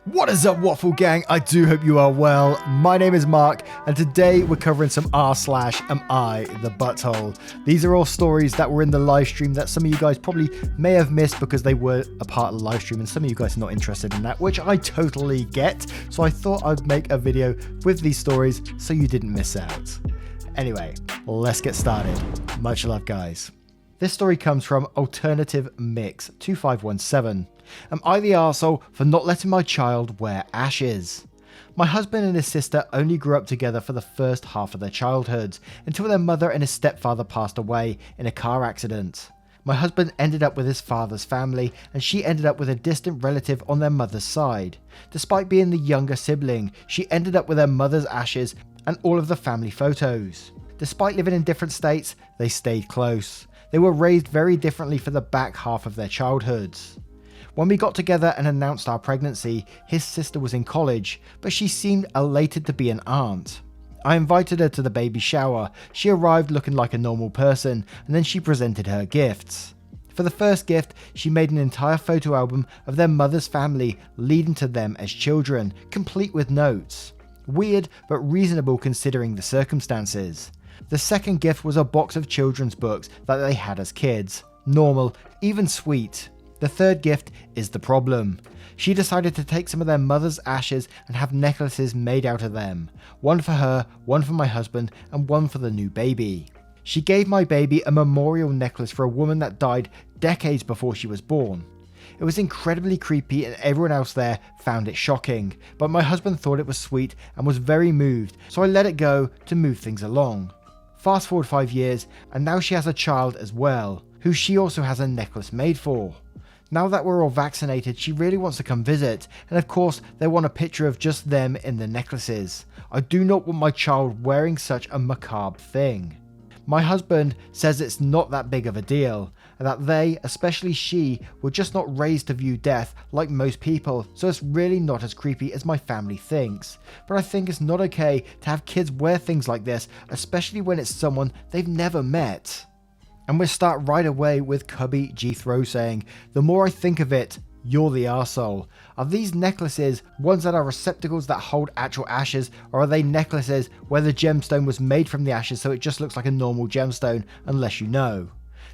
What is up, Waffle Gang? I do hope you are well. My name is Mark, and today we're covering some r/AmIThe Butthole. These are all stories that were in the live stream that some of you guys probably may have missed because they were a part of the live stream, and some of you guys are not interested in that, which I totally get. So I thought I'd make a video with these stories so you didn't miss out. Anyway, let's get started. Much love, guys. This story comes from Alternative Mix 2517. Am I the arsehole for not letting my child wear ashes? My husband and his sister only grew up together for the first half of their childhoods, until their mother and his stepfather passed away in a car accident. My husband ended up with his father's family, and she ended up with a distant relative on their mother's side. Despite being the younger sibling, she ended up with her mother's ashes and all of the family photos. Despite living in different states, they stayed close. They were raised very differently for the back half of their childhoods. When we got together and announced our pregnancy, his sister was in college, but she seemed elated to be an aunt. I invited her to the baby shower. She arrived looking like a normal person, and then she presented her gifts. For the first gift, she made an entire photo album of their mother's family leading to them as children, complete with notes. Weird, but reasonable considering the circumstances. The second gift was a box of children's books that they had as kids. Normal, even sweet. The third gift is the problem. She decided to take some of their mother's ashes and have necklaces made out of them. One for her, one for my husband, and one for the new baby. She gave my baby a memorial necklace for a woman that died decades before she was born. It was incredibly creepy and everyone else there found it shocking, but my husband thought it was sweet and was very moved, so I let it go to move things along. Fast forward 5 years, and now she has a child as well, who she also has a necklace made for. Now that we're all vaccinated, she really wants to come visit, and of course they want a picture of just them in the necklaces. I do not want my child wearing such a macabre thing. My husband says it's not that big of a deal, and that they, especially she, were just not raised to view death like most people, so it's really not as creepy as my family thinks. But I think it's not okay to have kids wear things like this, especially when it's someone they've never met. And we'll start right away with Cubby G Throw saying, the more I think of it, you're the arsehole. Are these necklaces ones that are receptacles that hold actual ashes, or are they necklaces where the gemstone was made from the ashes so it just looks like a normal gemstone unless you know?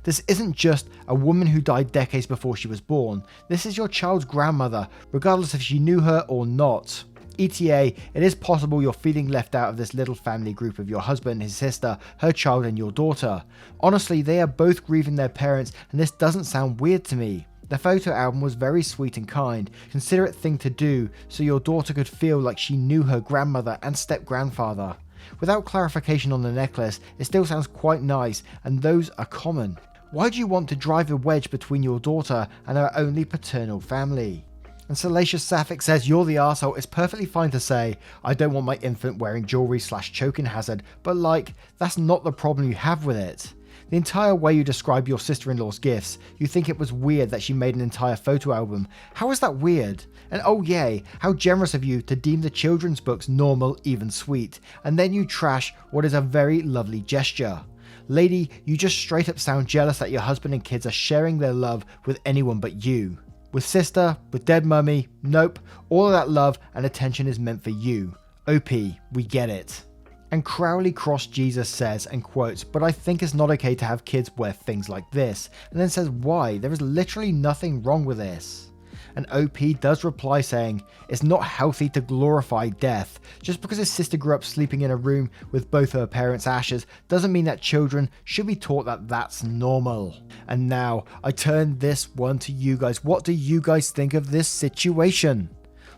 This isn't just a woman who died decades before she was born. This is your child's grandmother, regardless if she knew her or not. ETA, it is possible you're feeling left out of this little family group of your husband, his sister, her child and your daughter. Honestly, they are both grieving their parents and this doesn't sound weird to me. The photo album was very sweet and kind, considerate thing to do so your daughter could feel like she knew her grandmother and step-grandfather. Without clarification on the necklace, it still sounds quite nice and those are common. Why do you want to drive a wedge between your daughter and her only paternal family? And Salacious Sapphic says, you're the arsehole. It's perfectly fine to say, I don't want my infant wearing jewelry / choking hazard, but like, that's not the problem you have with it. The entire way you describe your sister-in-law's gifts, you think it was weird that she made an entire photo album. How is that weird? And oh yay, how generous of you to deem the children's books normal, even sweet, and then you trash what is a very lovely gesture. Lady, you just straight up sound jealous that your husband and kids are sharing their love with anyone but you. With sister, with dead mummy, nope, all of that love and attention is meant for you. OP, we get it. And Crowley Cross Jesus says, and quotes, but I think it's not okay to have kids wear things like this, and then says why, there is literally nothing wrong with this. And OP does reply saying, it's not healthy to glorify death. Just because his sister grew up sleeping in a room with both her parents' ashes doesn't mean that children should be taught that that's normal. And now I turn this one to you guys. What do you guys think of this situation?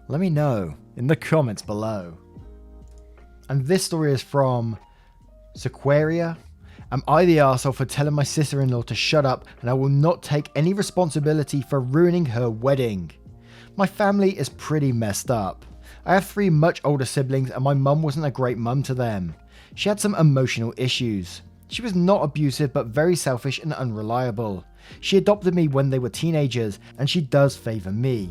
Let me know in the comments below. And this story is from Sequaria. Am I the arsehole for telling my sister-in-law to shut up and I will not take any responsibility for ruining her wedding? My family is pretty messed up. I have 3 much older siblings and my mum wasn't a great mum to them. She had some emotional issues. She was not abusive but very selfish and unreliable. She adopted me when they were teenagers and she does favour me.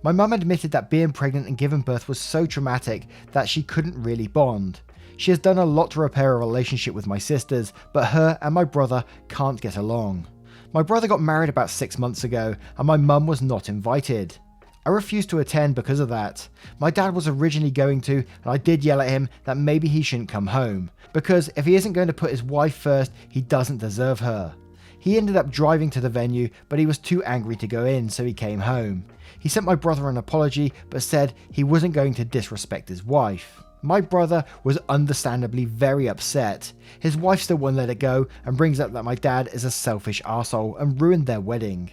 My mum admitted that being pregnant and giving birth was so traumatic that she couldn't really bond. She has done a lot to repair a relationship with my sisters, but her and my brother can't get along. My brother got married about 6 months ago and my mum was not invited. I refused to attend because of that. My dad was originally going to, and I did yell at him that maybe he shouldn't come home, because if he isn't going to put his wife first, he doesn't deserve her. He ended up driving to the venue, but he was too angry to go in, so he came home. He sent my brother an apology, but said he wasn't going to disrespect his wife. My brother was understandably very upset. His wife still won't let it go and brings up that my dad is a selfish arsehole and ruined their wedding.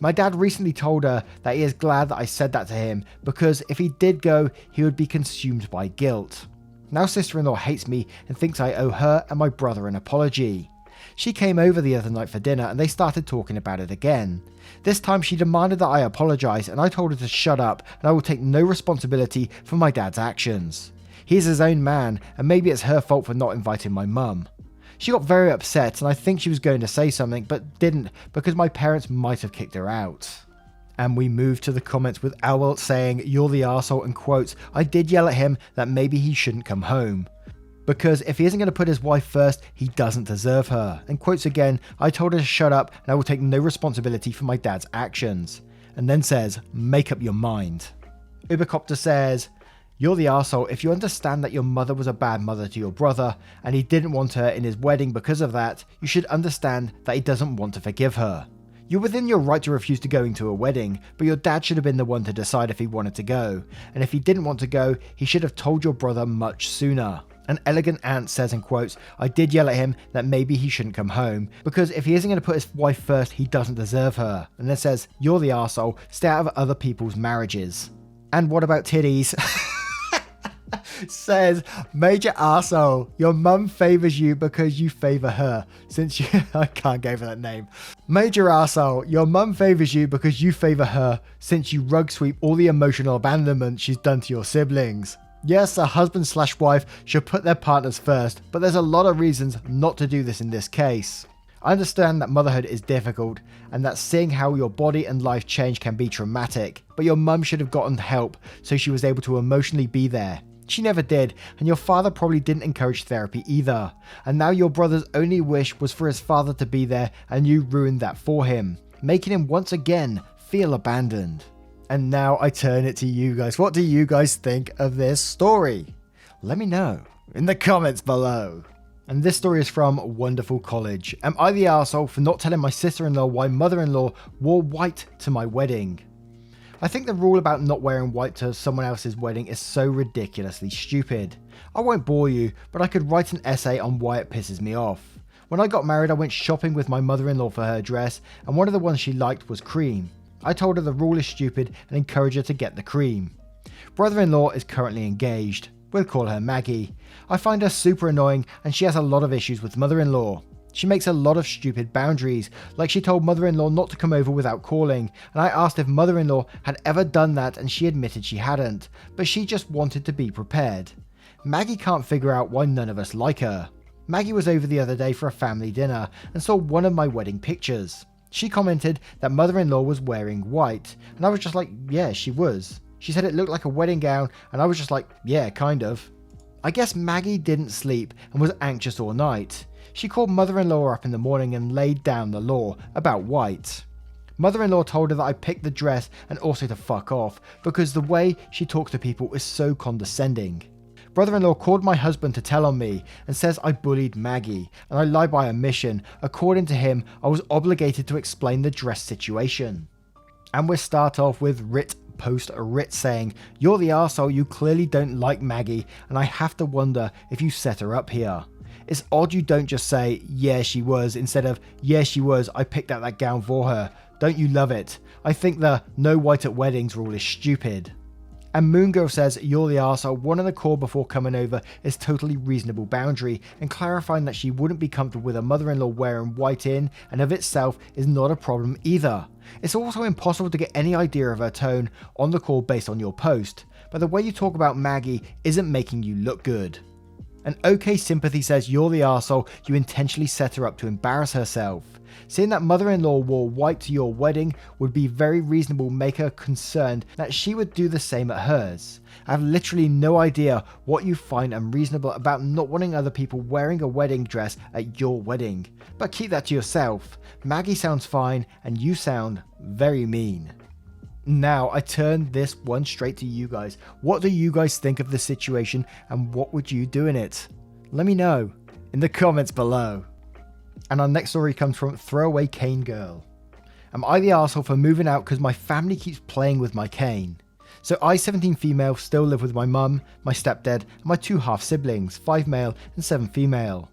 My dad recently told her that he is glad that I said that to him, because if he did go, he would be consumed by guilt. Now sister-in-law hates me and thinks I owe her and my brother an apology. She came over the other night for dinner and they started talking about it again. This time she demanded that I apologise, and I told her to shut up and I will take no responsibility for my dad's actions. He is his own man, and maybe it's her fault for not inviting my mum. She got very upset and I think she was going to say something but didn't, because my parents might have kicked her out. And we move to the comments with Owl saying, "You're the arsehole," and quotes, "I did yell at him that maybe he shouldn't come home, because if he isn't going to put his wife first, he doesn't deserve her." And quotes again, "I told her to shut up and I will take no responsibility for my dad's actions." And then says, "Make up your mind." Ubercopter says, "You're the arsehole if you understand that your mother was a bad mother to your brother and he didn't want her in his wedding because of that. You should understand that he doesn't want to forgive her. You're within your right to refuse to going to a wedding, but your dad should have been the one to decide if he wanted to go. And if he didn't want to go, he should have told your brother much sooner." An Elegant Ant says in quotes, "I did yell at him that maybe he shouldn't come home, because if he isn't going to put his wife first, he doesn't deserve her." And then says, "You're the arsehole, stay out of other people's marriages." And what about titties? Says, "Major arsehole, your mum favours you because you favour her, since you..." I can't go for that name. "Major arsehole, your mum favours you because you favour her, since you rug sweep all the emotional abandonment she's done to your siblings. Yes, a husband/wife should put their partners first, but there's a lot of reasons not to do this in this case. I understand that motherhood is difficult, and that seeing how your body and life change can be traumatic, but your mum should have gotten help so she was able to emotionally be there. She never did, and your father probably didn't encourage therapy either. And now your brother's only wish was for his father to be there, and you ruined that for him, making him once again feel abandoned." And now I turn it to you guys. What do you guys think of this story? Let me know in the comments below. And this story is from Wonderful College. "Am I the arsehole for not telling my sister-in-law why mother-in-law wore white to my wedding? I think the rule about not wearing white to someone else's wedding is so ridiculously stupid. I won't bore you, but I could write an essay on why it pisses me off. When I got married, I went shopping with my mother-in-law for her dress, and one of the ones she liked was cream. I told her the rule is stupid and encouraged her to get the cream. Brother-in-law is currently engaged. We'll call her Maggie. I find her super annoying, and she has a lot of issues with mother-in-law. She makes a lot of stupid boundaries, like she told mother-in-law not to come over without calling, and I asked if mother-in-law had ever done that, and she admitted she hadn't, but she just wanted to be prepared. Maggie can't figure out why none of us like her. Maggie was over the other day for a family dinner and saw one of my wedding pictures. She commented that mother-in-law was wearing white, and I was just like, yeah, she was. She said it looked like a wedding gown, and I was just like, yeah, kind of. I guess Maggie didn't sleep and was anxious all night. She called mother-in-law up in the morning and laid down the law about white. Mother-in-law told her that I picked the dress and also to fuck off, because the way she talks to people is so condescending. Brother-in-law called my husband to tell on me and says I bullied Maggie, and I lie by omission. According to him, I was obligated to explain the dress situation. And we start off with Rit post Rit saying, "You're the arsehole, you clearly don't like Maggie, and I have to wonder if you set her up here. It's odd you don't just say, yeah she was, instead of, yeah she was, I picked out that gown for her. Don't you love it? I think the no white at weddings rule is stupid." And Moongirl says, "You're the arsehole, wanting a call before coming over is totally reasonable boundary, and clarifying that she wouldn't be comfortable with her mother-in-law wearing white in and of itself is not a problem either. It's also impossible to get any idea of her tone on the call based on your post, but the way you talk about Maggie isn't making you look good." And OK Sympathy says, "You're the arsehole, you intentionally set her up to embarrass herself. Seeing that mother-in-law wore white to your wedding would be very reasonable, make her concerned that she would do the same at hers. I have literally no idea what you find unreasonable about not wanting other people wearing a wedding dress at your wedding, but keep that to yourself. Maggie sounds fine and you sound very mean." Now I turn this one straight to you guys. What do you guys think of the situation and what would you do in it? Let me know in the comments below. And our next story comes from Throwaway Cane Girl. Am I the arsehole for moving out because my family keeps playing with my cane? So I, 17 female, still live with my mum, my stepdad, and my 2 half siblings, 5 male and 7 female.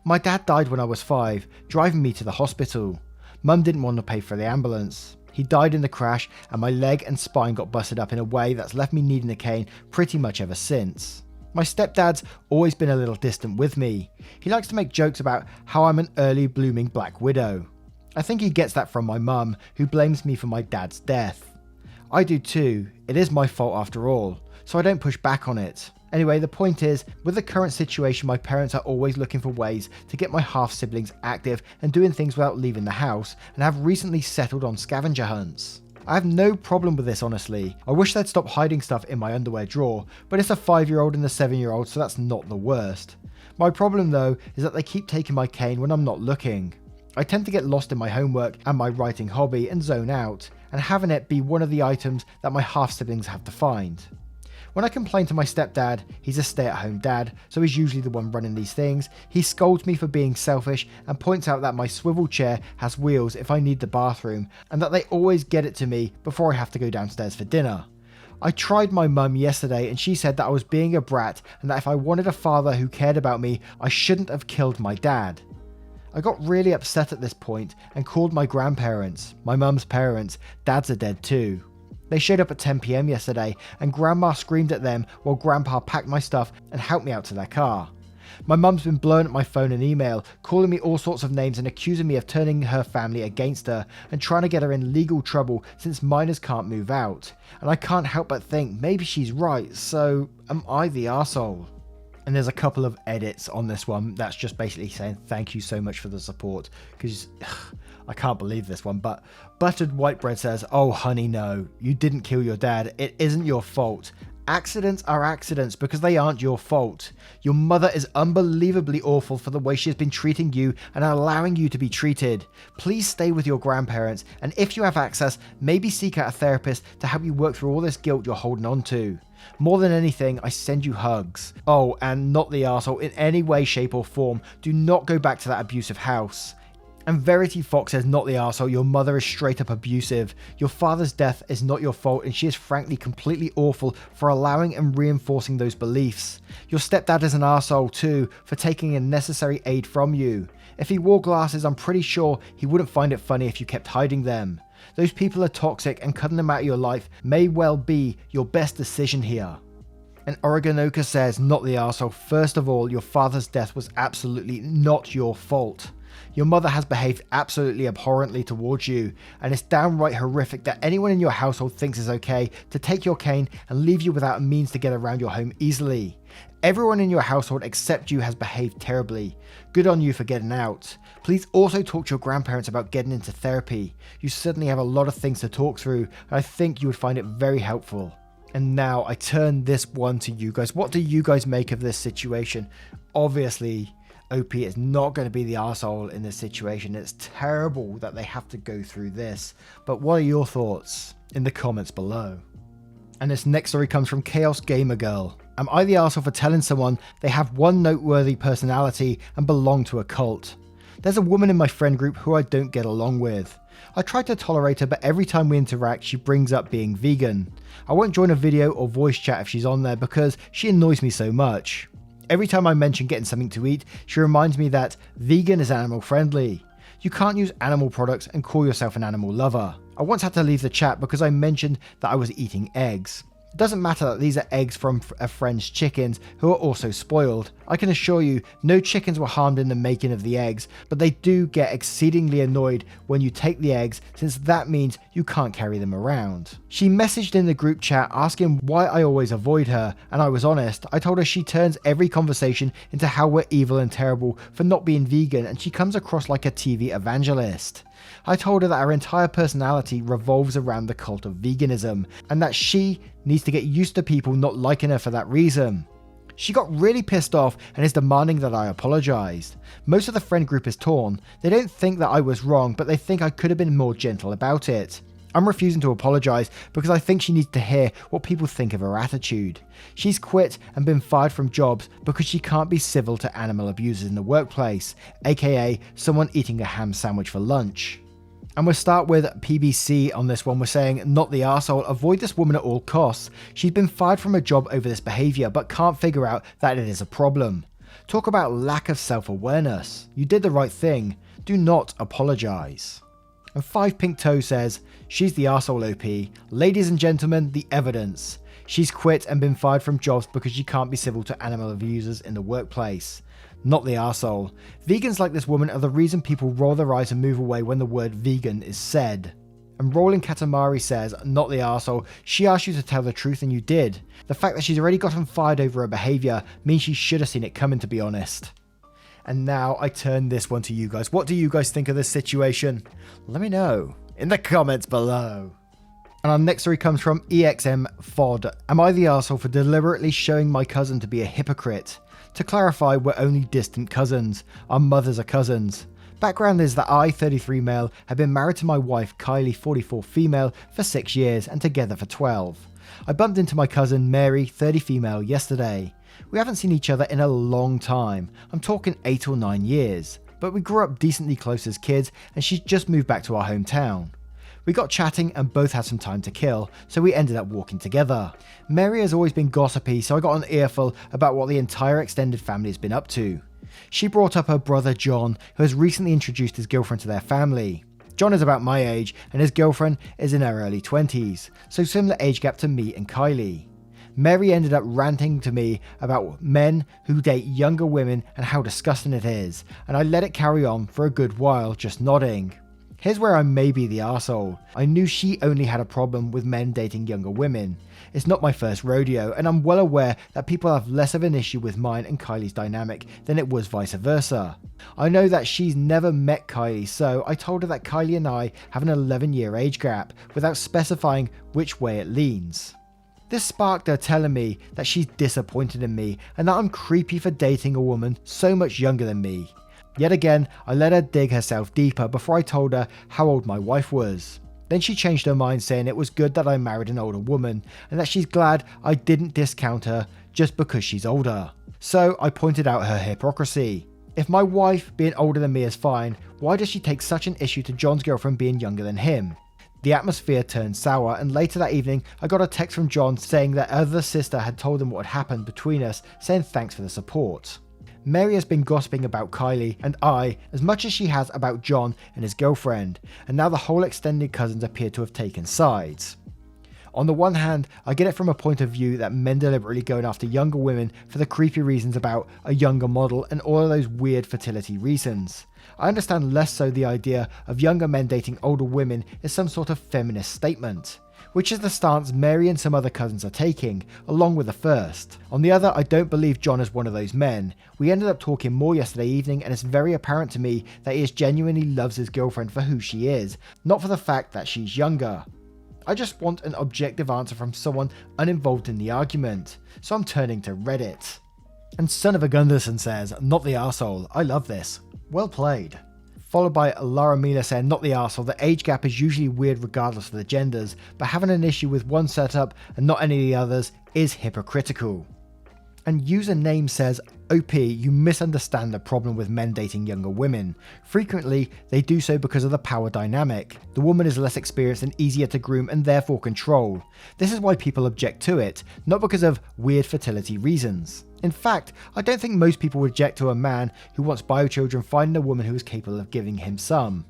My dad died when I was 5, driving me to the hospital. Mum didn't want to pay for the ambulance. He died in the crash and my leg and spine got busted up in a way that's left me needing a cane pretty much ever since. My stepdad's always been a little distant with me. He likes to make jokes about how I'm an early blooming black widow. I think he gets that from my mum, who blames me for my dad's death. I do too, it is my fault after all, so I don't push back on it. Anyway, the point is, with the current situation, my parents are always looking for ways to get my half siblings active and doing things without leaving the house, and have recently settled on scavenger hunts. I have no problem with this, honestly. I wish they'd stop hiding stuff in my underwear drawer, but it's a 5-year-old and a 7-year-old, so that's not the worst. My problem though is that they keep taking my cane when I'm not looking. I tend to get lost in my homework and my writing hobby and zone out, and having it be one of the items that my half siblings have to find. When I complain to my stepdad, he's a stay-at-home dad, so he's usually the one running these things, he scolds me for being selfish and points out that my swivel chair has wheels if I need the bathroom, and that they always get it to me before I have to go downstairs for dinner. I tried my mum yesterday and she said that I was being a brat and that if I wanted a father who cared about me, I shouldn't have killed my dad. I got really upset at this point and called my grandparents, my mum's parents. Dads are dead too. They showed up at 10 PM yesterday and grandma screamed at them while grandpa packed my stuff and helped me out to their car. My mum's been blowing up my phone and email, calling me all sorts of names and accusing me of turning her family against her and trying to get her in legal trouble since minors can't move out. And I can't help but think maybe she's right, so am I the arsehole? And there's a couple of edits on this one that's just basically saying thank you so much for the support, because I can't believe this one. But Buttered White Bread says, oh honey, no, you didn't kill your dad. It isn't your fault. Accidents are accidents because they aren't your fault. Your mother is unbelievably awful for the way she has been treating you and allowing you to be treated. Please stay with your grandparents, and if you have access, maybe seek out a therapist to help you work through all this guilt you're holding on to. More than anything, I send you hugs. Oh, and not the arsehole in any way, shape or form. Do not go back to that abusive house. And Verity Fox says, not the arsehole, your mother is straight up abusive. Your father's death is not your fault and she is frankly completely awful for allowing and reinforcing those beliefs. Your stepdad is an arsehole too for taking unnecessary aid from you. If he wore glasses, I'm pretty sure he wouldn't find it funny if you kept hiding them. Those people are toxic and cutting them out of your life may well be your best decision here. And Oreganoka says, not the arsehole, first of all, your father's death was absolutely not your fault. Your mother has behaved absolutely abhorrently towards you, and it's downright horrific that anyone in your household thinks it's okay to take your cane and leave you without a means to get around your home easily. Everyone in your household except you has behaved terribly. Good on you for getting out. Please also talk to your grandparents about getting into therapy. You certainly have a lot of things to talk through, and I think you would find it very helpful. And now I turn this one to you guys. What do you guys make of this situation? Obviously, OP is not going to be the arsehole in this situation. It's terrible that they have to go through this. But what are your thoughts in the comments below? And this next story comes from Chaos Gamer Girl. Am I the arsehole for telling someone they have one noteworthy personality and belong to a cult? There's a woman in my friend group who I don't get along with. I try to tolerate her, but every time we interact, she brings up being vegan. I won't join a video or voice chat if she's on there because she annoys me so much. Every time I mention getting something to eat, she reminds me that vegan is animal friendly. You can't use animal products and call yourself an animal lover. I once had to leave the chat because I mentioned that I was eating eggs. It doesn't matter that these are eggs from a friend's chickens who are also spoiled. I can assure you, no chickens were harmed in the making of the eggs, but they do get exceedingly annoyed when you take the eggs, since that means you can't carry them around. She messaged in the group chat asking why I always avoid her, and I was honest. I told her she turns every conversation into how we're evil and terrible for not being vegan, and she comes across like a TV evangelist. I told her that her entire personality revolves around the cult of veganism, and that she needs to get used to people not liking her for that reason. She got really pissed off and is demanding that I apologise. Most of the friend group is torn. They don't think that I was wrong, but they think I could have been more gentle about it. I'm refusing to apologise because I think she needs to hear what people think of her attitude. She's quit and been fired from jobs because she can't be civil to animal abusers in the workplace, aka someone eating a ham sandwich for lunch. And we'll start with PBC on this one. We're saying, not the arsehole, avoid this woman at all costs. She's been fired from her job over this behaviour but can't figure out that it is a problem. Talk about lack of self-awareness. You did the right thing. Do not apologise. And 5 Pink Toe says, she's the arsehole OP. Ladies and gentlemen, the evidence. She's quit and been fired from jobs because she can't be civil to animal abusers in the workplace. Not the arsehole. Vegans like this woman are the reason people roll their eyes and move away when the word vegan is said. And Rolling Katamari says, not the arsehole. She asked you to tell the truth and you did. The fact that she's already gotten fired over her behaviour means she should have seen it coming, to be honest. And now I turn this one to you guys. What do you guys think of this situation? Let me know in the comments below. And our next story comes from EXM FOD. Am I the arsehole for deliberately showing my cousin to be a hypocrite? To clarify, we're only distant cousins. Our mothers are cousins. Background is that I, 33 male, have been married to my wife, Kylie, 44 female, for 6 years and together for 12. I bumped into my cousin, Mary, 30 female, yesterday. We haven't seen each other in a long time. I'm talking 8 or 9 years. But we grew up decently close as kids and she's just moved back to our hometown. We got chatting and both had some time to kill, so we ended up walking together. Mary has always been gossipy, so I got an earful about what the entire extended family has been up to. She brought up her brother John, who has recently introduced his girlfriend to their family. John is about my age and his girlfriend is in her early 20s, so similar age gap to me and Kylie. Mary ended up ranting to me about men who date younger women and how disgusting it is, and I let it carry on for a good while, just nodding. Here's where I may be the arsehole. I knew she only had a problem with men dating younger women. It's not my first rodeo, and I'm well aware that people have less of an issue with mine and Kylie's dynamic than it was vice versa. I know that she's never met Kylie, so I told her that Kylie and I have an 11-year age gap, without specifying which way it leans. This sparked her telling me that she's disappointed in me and that I'm creepy for dating a woman so much younger than me. Yet again, I let her dig herself deeper before I told her how old my wife was. Then she changed her mind, saying it was good that I married an older woman and that she's glad I didn't discount her just because she's older. So I pointed out her hypocrisy. If my wife being older than me is fine, why does she take such an issue to John's girlfriend being younger than him? The atmosphere turned sour, and later that evening I got a text from John saying that her other sister had told him what had happened between us, saying thanks for the support. Mary has been gossiping about Kylie and I as much as she has about John and his girlfriend, and now the whole extended cousins appear to have taken sides. On the one hand, I get it from a point of view that men deliberately going after younger women for the creepy reasons about a younger model and all of those weird fertility reasons. I understand less so the idea of younger men dating older women is some sort of feminist statement, which is the stance Mary and some other cousins are taking, along with the first. On the other, I don't believe John is one of those men. We ended up talking more yesterday evening and it's very apparent to me that he genuinely loves his girlfriend for who she is, not for the fact that she's younger. I just want an objective answer from someone uninvolved in the argument, so I'm turning to Reddit. And Son of a Gunderson says, not the arsehole, I love this. Well played. Followed by Lara Mila saying, not the arsehole, the age gap is usually weird regardless of the genders, but having an issue with one setup and not any of the others is hypocritical. And username says, OP, you misunderstand the problem with men dating younger women. Frequently, they do so because of the power dynamic. The woman is less experienced and easier to groom and therefore control. This is why people object to it, not because of weird fertility reasons. In fact, I don't think most people would object to a man who wants biochildren finding a woman who is capable of giving him some.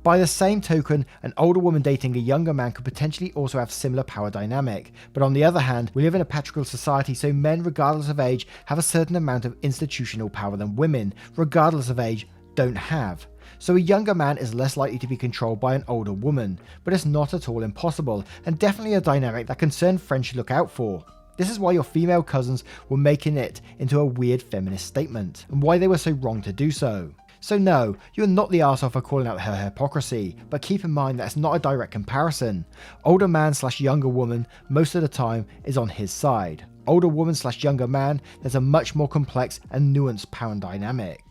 By the same token, an older woman dating a younger man could potentially also have similar power dynamic, but on the other hand, we live in a patriarchal society, so men, regardless of age, have a certain amount of institutional power than women, regardless of age, don't have. So a younger man is less likely to be controlled by an older woman, but it's not at all impossible, and definitely a dynamic that concerned friends should look out for. This is why your female cousins were making it into a weird feminist statement, and why they were so wrong to do so. So no, you're not the arsehole for calling out her hypocrisy, but keep in mind that it's not a direct comparison. Older man / younger woman most of the time is on his side. Older woman / younger man, there's a much more complex and nuanced power dynamic.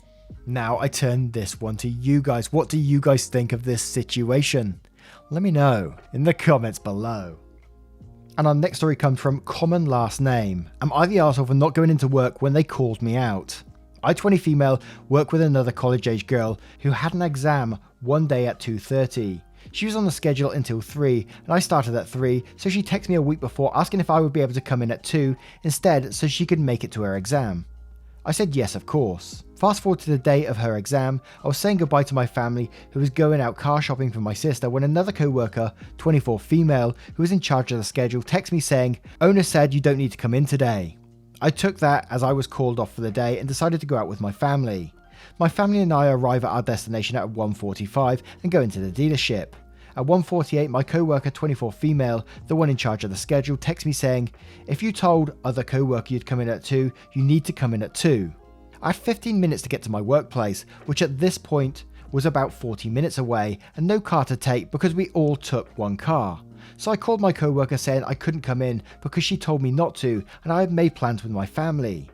Now I turn this one to you guys. What do you guys think of this situation? Let me know in the comments below. And our next story comes from Common Last Name. Am I the arsehole for not going into work when they called me out? I, 20 female, work with another college-age girl who had an exam one day at 2:30. She was on the schedule until 3 and I started at 3, so she texted me a week before asking if I would be able to come in at 2 instead so she could make it to her exam. I said yes, of course. Fast forward to the day of her exam, I was saying goodbye to my family who was going out car shopping for my sister when another co-worker, 24 female, who was in charge of the schedule, texted me saying, "Owner said you don't need to come in today." I took that as I was called off for the day and decided to go out with my family. My family and I arrive at our destination at 1:45 and go into the dealership. At 1:48, my co-worker, 24 female, the one in charge of the schedule, texts me saying, "If you told other co-worker you'd come in at 2, you need to come in at 2. I had 15 minutes to get to my workplace, which at this point was about 40 minutes away and no car to take because we all took one car. So I called my co-worker saying I couldn't come in because she told me not to and I had made plans with my family.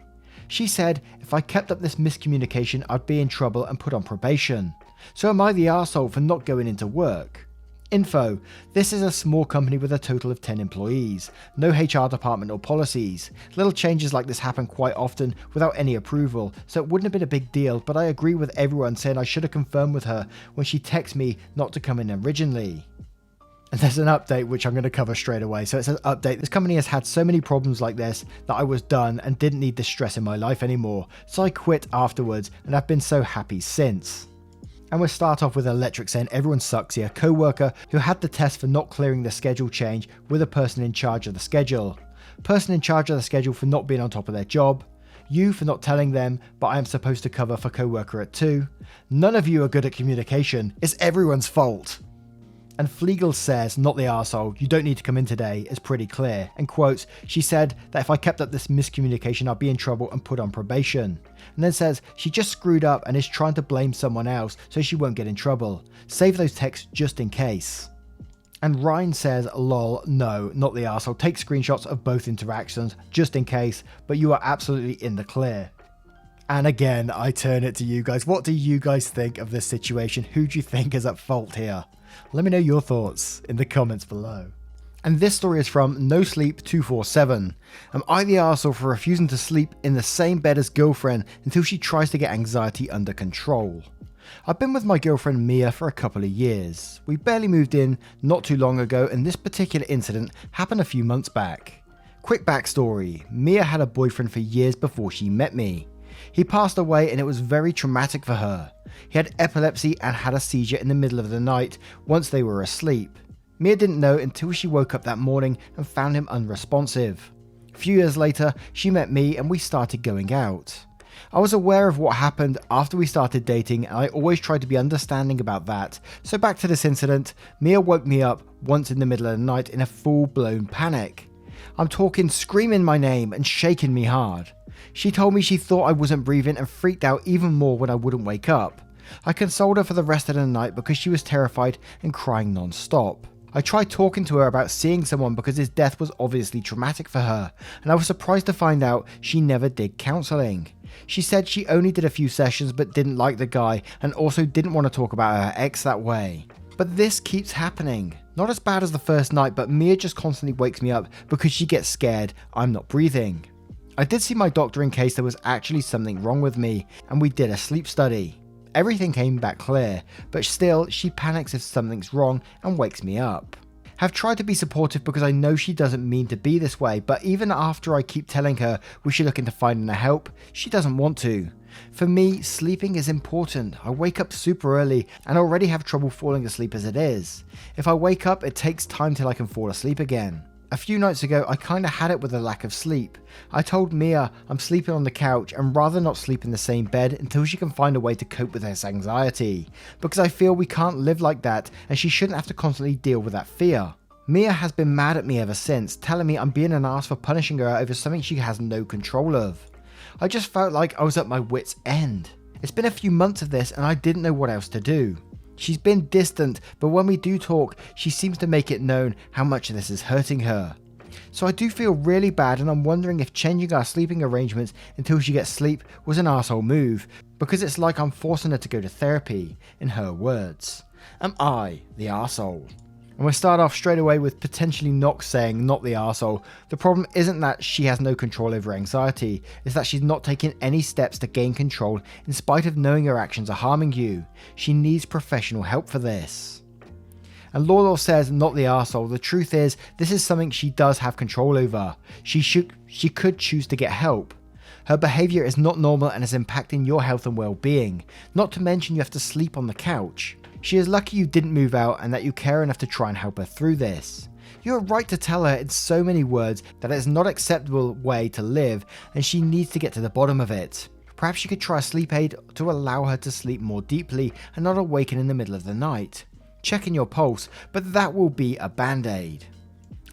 She said if I kept up this miscommunication I'd be in trouble and put on probation. So am I the arsehole for not going into work? Info: this is a small company with a total of 10 employees, no HR department or policies. Little changes like this happen quite often without any approval, so it wouldn't have been a big deal, but I agree with everyone saying I should have confirmed with her when she texted me not to come in originally." And there's an update which I'm going to cover straight away. So it says, update, this company has had so many problems like this that I was done and didn't need this stress in my life anymore, so I quit afterwards and I've been so happy since. And we'll start off with Electric saying everyone sucks here. Co-worker who had the test for not clearing the schedule change with a person in charge of the schedule. Person in charge of the schedule for not being on top of their job. You for not telling them, but I am supposed to cover for co-worker at 2. None of you are good at communication. It's everyone's fault. And Flegel says, not the arsehole, you don't need to come in today, is pretty clear. And quotes, she said that if I kept up this miscommunication, I'd be in trouble and put on probation. And then says, she just screwed up and is trying to blame someone else so she won't get in trouble. Save those texts just in case. And Ryan says, lol, no, not the arsehole, take screenshots of both interactions just in case, but you are absolutely in the clear. And again, I turn it to you guys. What do you guys think of this situation? Who do you think is at fault here? Let me know your thoughts in the comments below. And this story is from No Sleep 247. Am I the arsehole for refusing to sleep in the same bed as girlfriend until she tries to get anxiety under control? I've been with my girlfriend Mia for a couple of years. We barely moved in not too long ago and this particular incident happened a few months back. Quick backstory, Mia had a boyfriend for years before she met me. He passed away and it was very traumatic for her. He had epilepsy and had a seizure in the middle of the night once they were asleep. Mia didn't know until she woke up that morning and found him unresponsive. A few years later, she met me and we started going out. I was aware of what happened after we started dating and I always tried to be understanding about that. So back to this incident, Mia woke me up once in the middle of the night in a full-blown panic. I'm talking screaming my name and shaking me hard. She told me she thought I wasn't breathing and freaked out even more when I wouldn't wake up. I consoled her for the rest of the night because she was terrified and crying non-stop. I tried talking to her about seeing someone because his death was obviously traumatic for her, and I was surprised to find out she never did counselling. She said she only did a few sessions but didn't like the guy and also didn't want to talk about her ex that way. But this keeps happening. Not as bad as the first night, but Mia just constantly wakes me up because she gets scared I'm not breathing. I did see my doctor in case there was actually something wrong with me, and we did a sleep study. Everything came back clear, but still she panics if something's wrong and wakes me up. Have tried to be supportive because I know she doesn't mean to be this way, but even after I keep telling her we should look into finding her help, she doesn't want to. For me, sleeping is important. I wake up super early and already have trouble falling asleep as it is. If I wake up, it takes time till I can fall asleep again. A few nights ago, I kinda had it with a lack of sleep. I told Mia I'm sleeping on the couch and rather not sleep in the same bed until she can find a way to cope with this anxiety, because I feel we can't live like that and she shouldn't have to constantly deal with that fear. Mia has been mad at me ever since, telling me I'm being an ass for punishing her over something she has no control of. I just felt like I was at my wit's end. It's been a few months of this and I didn't know what else to do. She's been distant, but when we do talk, she seems to make it known how much this is hurting her. So I do feel really bad and I'm wondering if changing our sleeping arrangements until she gets sleep was an arsehole move, because it's like I'm forcing her to go to therapy, in her words. Am I the arsehole? And we'll start off straight away with potentially Nox saying, not the arsehole. The problem isn't that she has no control over anxiety, it's that she's not taking any steps to gain control in spite of knowing her actions are harming you. She needs professional help for this. And Lolo says, not the arsehole. The truth is, this is something she does have control over. She could choose to get help. Her behaviour is not normal and is impacting your health and well-being. Not to mention you have to sleep on the couch. She is lucky you didn't move out and that you care enough to try and help her through this. You're right to tell her in so many words that it's not an acceptable way to live and she needs to get to the bottom of it. Perhaps you could try a sleep aid to allow her to sleep more deeply and not awaken in the middle of the night. Checking your pulse, but that will be a band-aid.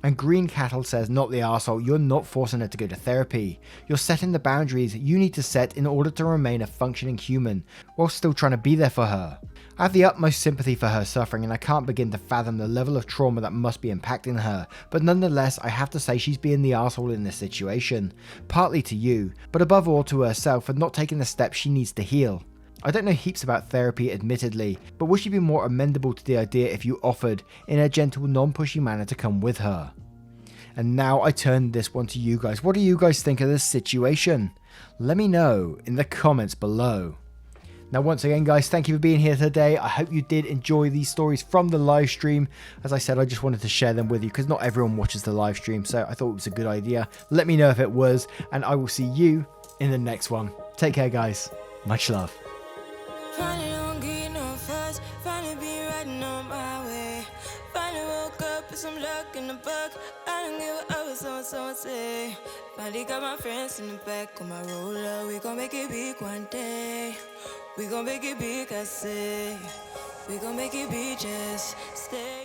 And Green Cattle says, not the arsehole, you're not forcing her to go to therapy. You're setting the boundaries you need to set in order to remain a functioning human, while still trying to be there for her. I have the utmost sympathy for her suffering and I can't begin to fathom the level of trauma that must be impacting her, but nonetheless I have to say she's being the arsehole in this situation. Partly to you, but above all to herself for not taking the steps she needs to heal. I don't know heaps about therapy admittedly, but would she be more amenable to the idea if you offered, in a gentle non-pushy manner, to come with her? And now I turn this one to you guys. What do you guys think of this situation? Let me know in the comments below. Now once again guys, thank you for being here today. I hope you did enjoy these stories from the live stream. As I said, I just wanted to share them with you because not everyone watches the live stream, so I thought it was a good idea. Let me know if it was, and I will see you in the next one. Take care guys. Much love. Finally don't get no fuss, finally be riding on my way. Finally woke up with some luck in the book. I don't give a what someone say. Finally got my friends in the back on my roller. We gon' make it big one day. We gon' make it big, I say. We gon' make it big, just stay.